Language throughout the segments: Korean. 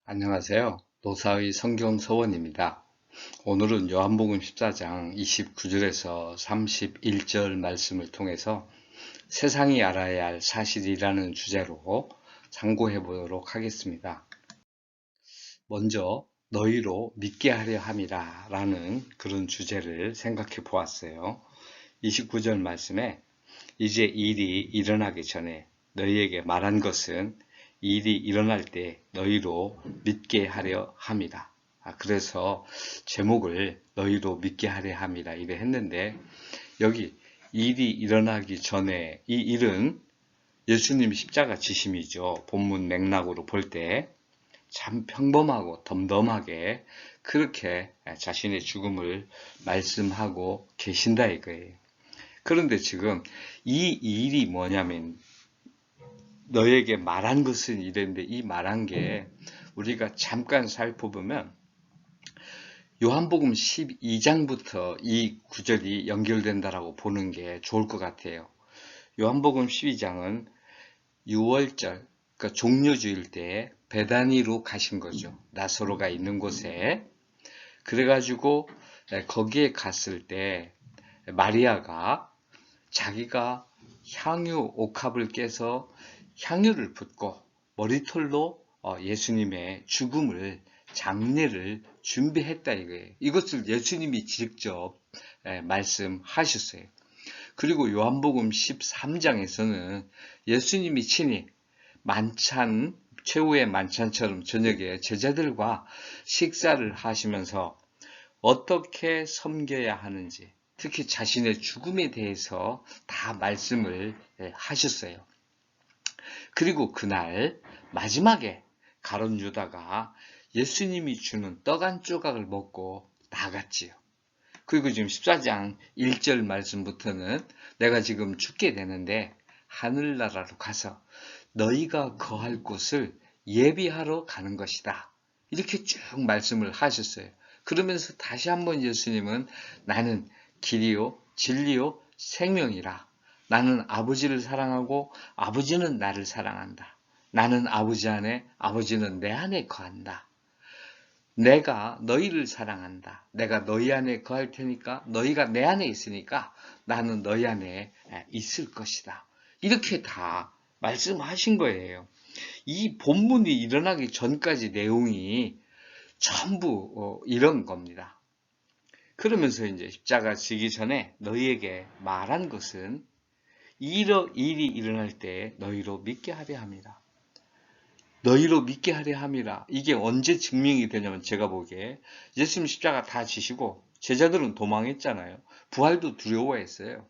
안녕하세요. 노사의 성경서원입니다. 오늘은 요한복음 14장 29절에서 31절 말씀을 통해서 세상이 알아야 할 사실이라는 주제로 상고해 보도록 하겠습니다. 먼저 너희로 믿게 하려 함이라 라는 그런 주제를 생각해 보았어요. 29절 말씀에 이제 일이 일어나기 전에 너희에게 말한 것은 일이 일어날 때 너희로 믿게 하려 함이라. 그래서 제목을 너희로 믿게 하려 함이라 이래 했는데, 여기 일이 일어나기 전에, 이 일은 예수님 십자가 지심이죠. 본문 맥락으로 볼 때 참 평범하고 덤덤하게 그렇게 자신의 죽음을 말씀하고 계신다 이거예요. 그런데 지금 이 일이 뭐냐면, 너에게 말한 것은 이랬는데, 이 말한 게 우리가 잠깐 살펴보면 요한복음 12장부터 이 구절이 연결된다라고 보는 게 좋을 것 같아요. 요한복음 12장은 6월절, 그러니까 종려주일 때 베다니로 가신 거죠. 나사로가 있는 곳에. 그래가지고 거기에 갔을 때 마리아가 자기가 향유 옥합을 깨서 향유를 붓고 머리털로 예수님의 죽음을, 장례를 준비했다 이거예요. 이것을 예수님이 직접 말씀하셨어요. 그리고 요한복음 13장에서는 예수님이 친히 만찬, 최후의 만찬처럼 저녁에 제자들과 식사를 하시면서 어떻게 섬겨야 하는지, 특히 자신의 죽음에 대해서 다 말씀을 하셨어요. 그리고 그날 마지막에 가룟 유다가 예수님이 주는 떡 한 조각을 먹고 나갔지요. 그리고 지금 14장 1절 말씀부터는 내가 지금 죽게 되는데 하늘나라로 가서 너희가 거할 곳을 예비하러 가는 것이다. 이렇게 쭉 말씀을 하셨어요. 그러면서 다시 한번 예수님은 나는 길이요 진리요 생명이라. 나는 아버지를 사랑하고 아버지는 나를 사랑한다. 나는 아버지 안에, 아버지는 내 안에 거한다. 내가 너희를 사랑한다. 내가 너희 안에 거할 테니까, 너희가 내 안에 있으니까 나는 너희 안에 있을 것이다. 이렇게 다 말씀하신 거예요. 이 본문이 일어나기 전까지 내용이 전부 이런 겁니다. 그러면서 이제 십자가 지기 전에 너희에게 말한 것은 일이 일어날 때 너희로 믿게 하려 함이라. 너희로 믿게 하려 함이라. 이게 언제 증명이 되냐면, 제가 보기에 예수님 십자가 다 지시고 제자들은 도망했잖아요. 부활도 두려워했어요.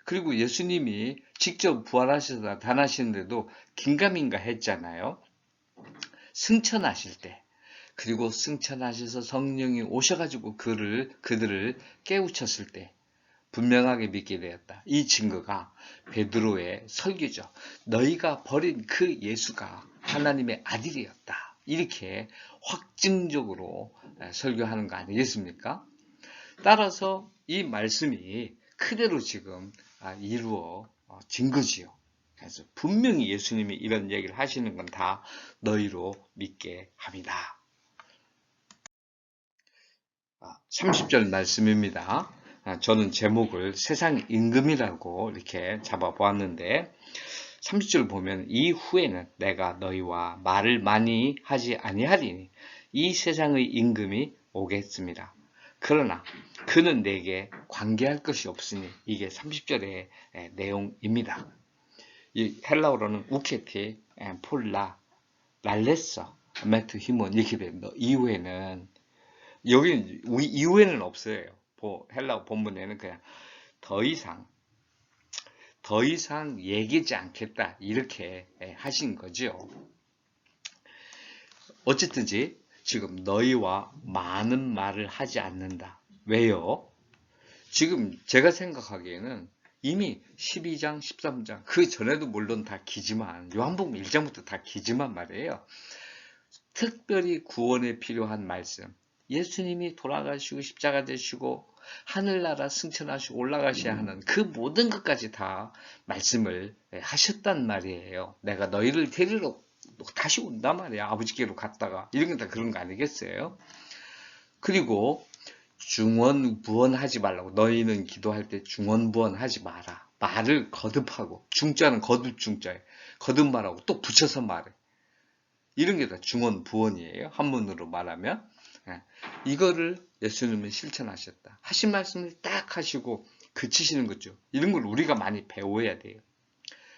그리고 예수님이 직접 부활하셔서 나타나시는데도 긴가민가 했잖아요. 승천하실 때. 그리고 승천하셔서 성령이 오셔가지고 그들을 깨우쳤을 때 분명하게 믿게 되었다. 이 증거가 베드로의 설교죠. 너희가 버린 그 예수가 하나님의 아들이었다. 이렇게 확증적으로 설교하는 거 아니겠습니까? 따라서 이 말씀이 그대로 지금 이루어진 거지요. 그래서 분명히 예수님이 이런 얘기를 하시는 건 다 너희로 믿게 합니다. 30절 말씀입니다. 저는 제목을 세상 임금이라고 이렇게 잡아보았는데, 30절 보면 이후에는 내가 너희와 말을 많이 하지 아니하리니 이 세상의 임금이 오겠습니다. 그러나 그는 내게 관계할 것이 없으니, 이게 30절의 내용입니다. 이 헬라어로는 우케티, 폴라, 랄레서, 메트 히몬 이렇게 됩니다. 이후에는, 여기는 이후에는 없어요. 헬라어 본문에는 그냥 더 이상 얘기하지 않겠다 이렇게 하신 거죠. 어쨌든지 지금 너희와 많은 말을 하지 않는다. 왜요? 지금 제가 생각하기에는 이미 12장, 13장, 그 전에도 물론 다 기지만, 요한복음 1장부터 다 기지만 말이에요. 특별히 구원에 필요한 말씀, 예수님이 돌아가시고 십자가 되시고 하늘나라 승천하시고 올라가셔야 하는 그 모든 것까지 다 말씀을 하셨단 말이에요. 내가 너희를 데리러 다시 온단 말이야. 아버지께로 갔다가. 이런 건 다 그런 거 아니겠어요? 그리고 중언부언하지 말라고. 너희는 기도할 때 중언부언하지 마라. 말을 거듭하고, 중자는 거듭 중자에 거듭 말하고 또 붙여서 말해. 이런 게 다 중언부언이에요. 한문으로 말하면. 이거를 예수님은 실천하셨다. 하신 말씀을 딱 하시고 그치시는 거죠. 이런 걸 우리가 많이 배워야 돼요.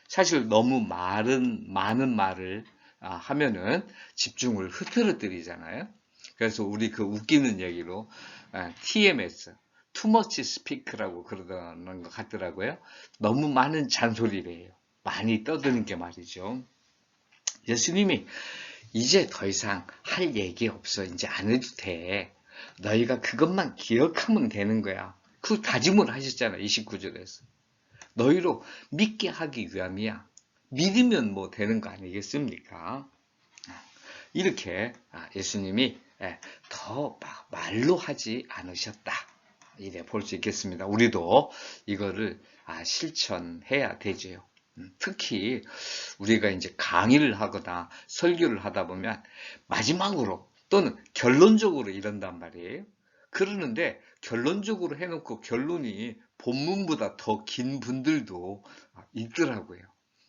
사실 너무 많은 말을 하면은 집중을 흐트러뜨리잖아요. 그래서 우리 그 웃기는 얘기로 TMS, Too Much Speak라고 그러는 것 같더라고요. 너무 많은 잔소리래요. 많이 떠드는 게 말이죠. 예수님이 이제 더 이상 할 얘기 없어. 이제 안 해도 돼. 너희가 그것만 기억하면 되는 거야. 그 다짐을 하셨잖아. 29절에서. 너희로 믿게 하기 위함이야. 믿으면 뭐 되는 거 아니겠습니까? 이렇게 예수님이 더 말로 하지 않으셨다. 이래 볼 수 있겠습니다. 우리도 이거를 실천해야 되죠. 특히 우리가 이제 강의를 하거나 설교를 하다 보면 마지막으로 또는 결론적으로 이런단 말이에요. 그러는데 결론적으로 해놓고 결론이 본문보다 더 긴 분들도 있더라고요.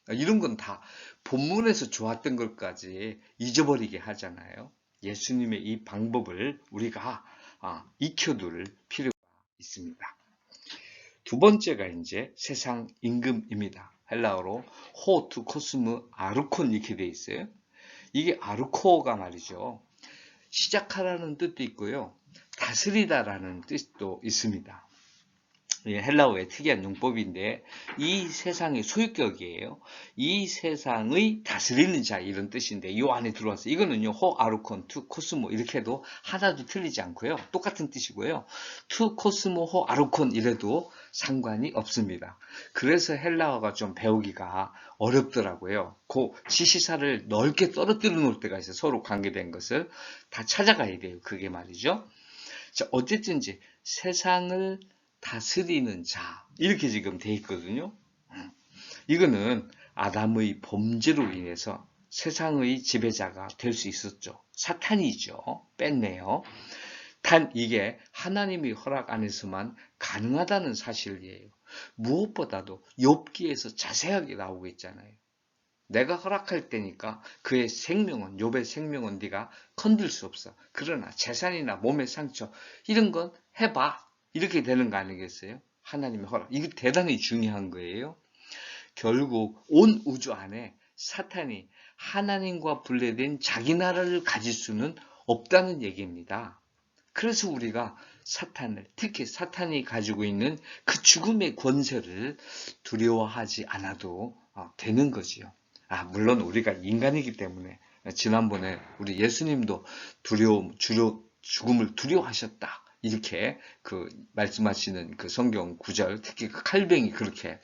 이런 건 다 본문에서 좋았던 것까지 잊어버리게 하잖아요. 예수님의 이 방법을 우리가 익혀둘 필요가 있습니다. 두 번째가 이제 세상 임금입니다. 헬라어로 호투 코스무 아르콘 이렇게 돼 있어요. 이게 아르코가 말이죠. 시작하라는 뜻도 있고요. 다스리다라는 뜻도 있습니다. 헬라어의 특이한 용법인데 이 세상의 소유격이에요. 이 세상의 다스리는 자 이런 뜻인데 이 안에 들어왔어요. 이거는요. 호 아르콘 투 코스모 이렇게 해도 하나도 틀리지 않고요. 똑같은 뜻이고요. 투 코스모 호 아르콘 이래도 상관이 없습니다. 그래서 헬라어가 좀 배우기가 어렵더라고요. 그 지시사를 넓게 떨어뜨려 놓을 때가 있어요. 서로 관계된 것을 다 찾아가야 돼요. 그게 말이죠. 자, 어쨌든지 세상을 다스리는 자 이렇게 지금 돼 있거든요. 이거는 아담의 범죄로 인해서 세상의 지배자가 될 수 있었죠. 사탄이죠. 뺐네요. 단 이게 하나님의 허락 안에서만 가능하다는 사실이에요. 무엇보다도 욥기에서 자세하게 나오고 있잖아요. 내가 허락할 때니까 그의 생명은 욥의 생명은 네가 건들 수 없어. 그러나 재산이나 몸의 상처 이런 건 해봐. 이렇게 되는 거 아니겠어요? 하나님의 허락. 이게 대단히 중요한 거예요. 결국 온 우주 안에 사탄이 하나님과 분리된 자기 나라를 가질 수는 없다는 얘기입니다. 그래서 우리가 사탄을, 특히 사탄이 가지고 있는 그 죽음의 권세를 두려워하지 않아도 되는 거지요. 물론 우리가 인간이기 때문에 지난번에 우리 예수님도 죽음을 두려워하셨다. 이렇게 그 말씀하시는 그 성경 구절, 특히 그 칼뱅이 그렇게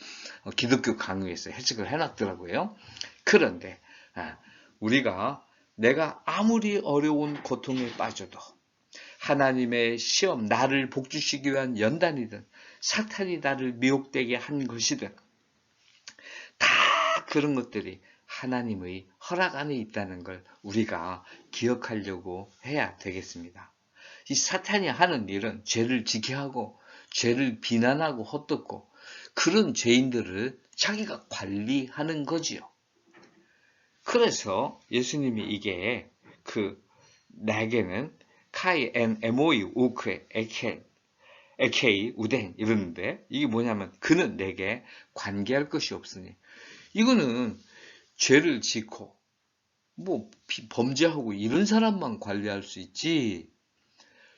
기독교 강의에서 해석을 해놨더라고요. 그런데 우리가 내가 아무리 어려운 고통에 빠져도 하나님의 시험, 나를 복주시기 위한 연단이든 사탄이 나를 미혹되게 한 것이든 다 그런 것들이 하나님의 허락 안에 있다는 걸 우리가 기억하려고 해야 되겠습니다. 이 사탄이 하는 일은 죄를 지켜하고 죄를 비난하고 헛듣고 그런 죄인들을 자기가 관리하는 거지요. 그래서 예수님이 이게 나에게는 카이 엔 에모이 우크에 에케이 우댕 이러는데 이게 뭐냐면 그는 내게 관계할 것이 없으니 이거는 죄를 짓고 범죄하고 이런 사람만 관리할 수 있지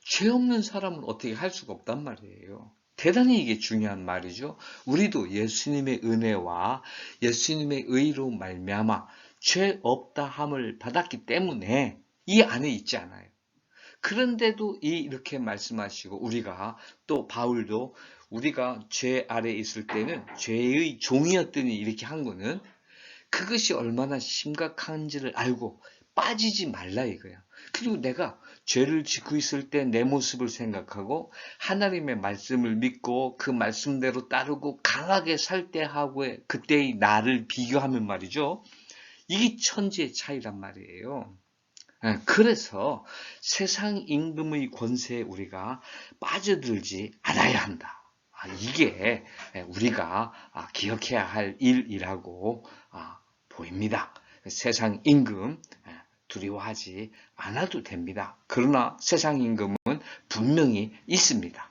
죄 없는 사람은 어떻게 할 수가 없단 말이에요. 대단히 이게 중요한 말이죠. 우리도 예수님의 은혜와 예수님의 의로 말미암아 죄 없다 함을 받았기 때문에 이 안에 있지 않아요. 그런데도 이렇게 말씀하시고 우리가 또 바울도 우리가 죄 아래 있을 때는 죄의 종이었더니 이렇게 한 거는 그것이 얼마나 심각한지를 알고 빠지지 말라 이거야. 그리고 내가 죄를 짓고 있을 때 내 모습을 생각하고 하나님의 말씀을 믿고 그 말씀대로 따르고 강하게 살 때하고의 그때의 나를 비교하면 말이죠. 이게 천지의 차이란 말이에요. 그래서 세상 임금의 권세에 우리가 빠져들지 않아야 한다. 이게 우리가 기억해야 할 일이라고 보입니다. 세상 임금 두려워하지 않아도 됩니다. 그러나 세상 임금은 분명히 있습니다.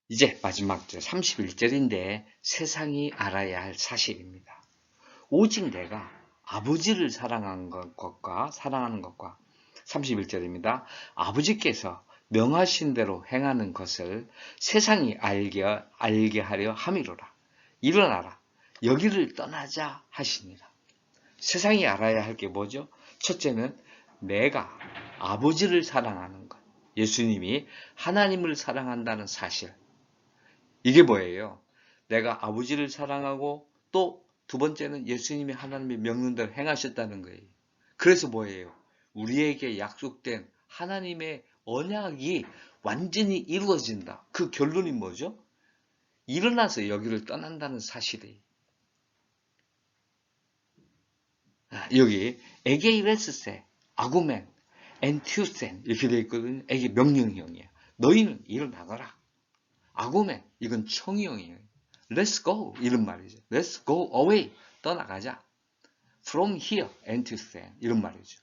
이제 마지막 31절인데 세상이 알아야 할 사실입니다. 오직 내가 아버지를 사랑하는 것과 31절입니다. 아버지께서 명하신 대로 행하는 것을 세상이 알게 하려 함이로라. 일어나라. 여기를 떠나자 하시니라. 세상이 알아야 할 게 뭐죠? 첫째는 내가 아버지를 사랑하는 것. 예수님이 하나님을 사랑한다는 사실. 이게 뭐예요? 내가 아버지를 사랑하고 또 두 번째는 예수님이 하나님의 명령대로 행하셨다는 거예요. 그래서 뭐예요? 우리에게 약속된 하나님의 언약이 완전히 이루어진다. 그 결론이 뭐죠? 일어나서 여기를 떠난다는 사실이에요. 여기 에게이레스세, 아구멘, 엔튜센 이렇게 되어 있거든요. 이게 명령형이에요. 너희는 일어나거라. 아구멘, 이건 청형이에요. Let's go 이런 말이죠. Let's go away, 떠나가자. From here and to stand 이런 말이죠.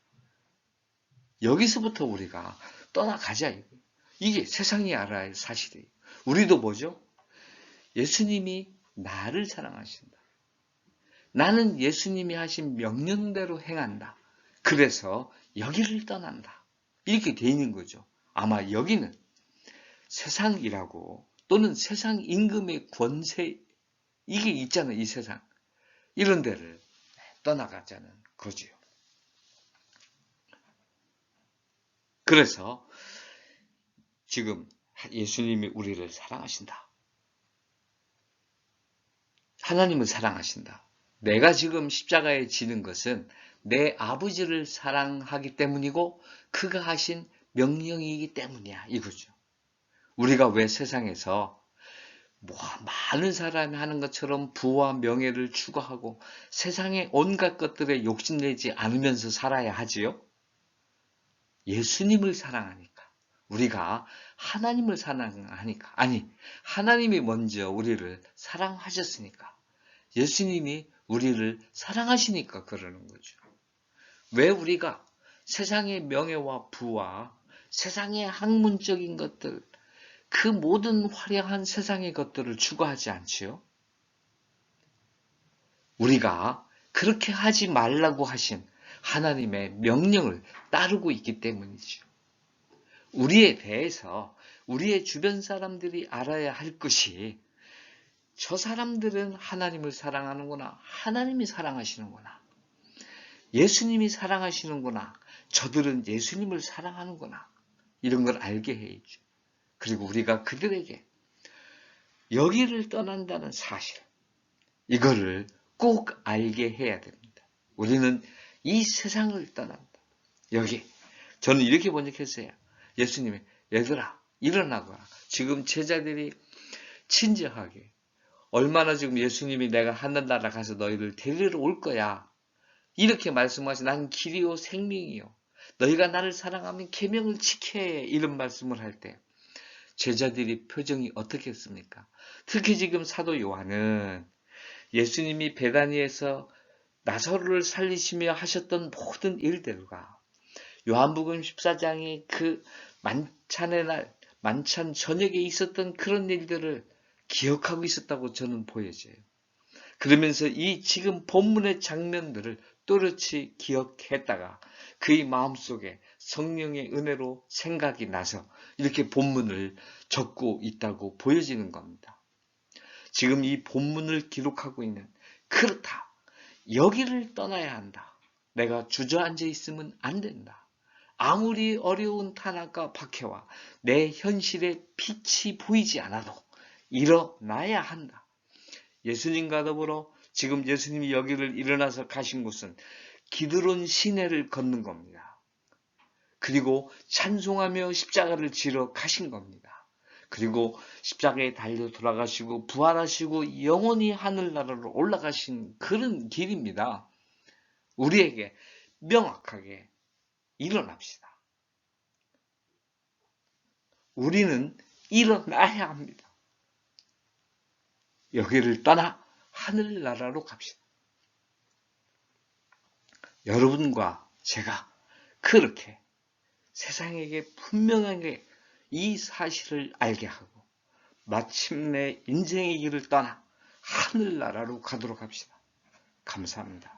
여기서부터 우리가 떠나가자. 이게 세상이 알아야 할 사실이에요. 우리도 뭐죠? 예수님이 나를 사랑하신다. 나는 예수님이 하신 명령대로 행한다. 그래서 여기를 떠난다. 이렇게 돼 있는 거죠. 아마 여기는 세상이라고 또는 세상 임금의 권세 이게 있잖아요. 이 세상. 이런 데를 떠나가자는 거지요. 그래서 지금 예수님이 우리를 사랑하신다. 하나님을 사랑하신다. 내가 지금 십자가에 지는 것은 내 아버지를 사랑하기 때문이고 그가 하신 명령이기 때문이야. 이거죠. 우리가 왜 세상에서 많은 사람이 하는 것처럼 부와 명예를 추구하고 세상의 온갖 것들에 욕심내지 않으면서 살아야 하지요? 예수님을 사랑하니까. 우리가 하나님을 사랑하니까. 아니, 하나님이 먼저 우리를 사랑하셨으니까. 예수님이 우리를 사랑하시니까 그러는 거죠. 왜 우리가 세상의 명예와 부와 세상의 학문적인 것들, 그 모든 화려한 세상의 것들을 추구하지 않지요? 우리가 그렇게 하지 말라고 하신 하나님의 명령을 따르고 있기 때문이죠. 우리에 대해서 우리의 주변 사람들이 알아야 할 것이 저 사람들은 하나님을 사랑하는구나. 하나님이 사랑하시는구나. 예수님이 사랑하시는구나. 저들은 예수님을 사랑하는구나. 이런 걸 알게 해야죠. 그리고 우리가 그들에게 여기를 떠난다는 사실, 이거를 꼭 알게 해야 됩니다. 우리는 이 세상을 떠난다. 여기, 저는 이렇게 번역했어요. 예수님이, 얘들아, 일어나거라. 지금 제자들이 친절하게, 얼마나 지금 예수님이 내가 하늘나라 가서 너희를 데리러 올 거야. 이렇게 말씀하시, 난 길이요 생명이요. 너희가 나를 사랑하면 계명을 지켜야 해. 이런 말씀을 할 때, 제자들이 표정이 어떻겠습니까? 특히 지금 사도 요한은 예수님이 베다니에서 나사로를 살리시며 하셨던 모든 일들과 요한복음 14장의 그 만찬의 날, 만찬 저녁에 있었던 그런 일들을 기억하고 있었다고 저는 보여져요. 그러면서 이 지금 본문의 장면들을 또렷이 기억했다가 그의 마음속에 성령의 은혜로 생각이 나서 이렇게 본문을 적고 있다고 보여지는 겁니다. 지금 이 본문을 기록하고 있는 그렇다. 여기를 떠나야 한다. 내가 주저앉아 있으면 안 된다. 아무리 어려운 탄압과 박해와 내 현실에 빛이 보이지 않아도 일어나야 한다. 예수님과 더불어 지금 예수님이 여기를 일어나서 가신 곳은 기드론 시내를 걷는 겁니다. 그리고 찬송하며 십자가를 지러 가신 겁니다. 그리고 십자가에 달려 돌아가시고 부활하시고 영원히 하늘나라로 올라가신 그런 길입니다. 우리에게 명확하게 일어납시다. 우리는 일어나야 합니다. 여기를 떠나 하늘나라로 갑시다. 여러분과 제가 그렇게 세상에게 분명하게 이 사실을 알게 하고 마침내 인생의 길을 떠나 하늘나라로 가도록 합시다. 감사합니다.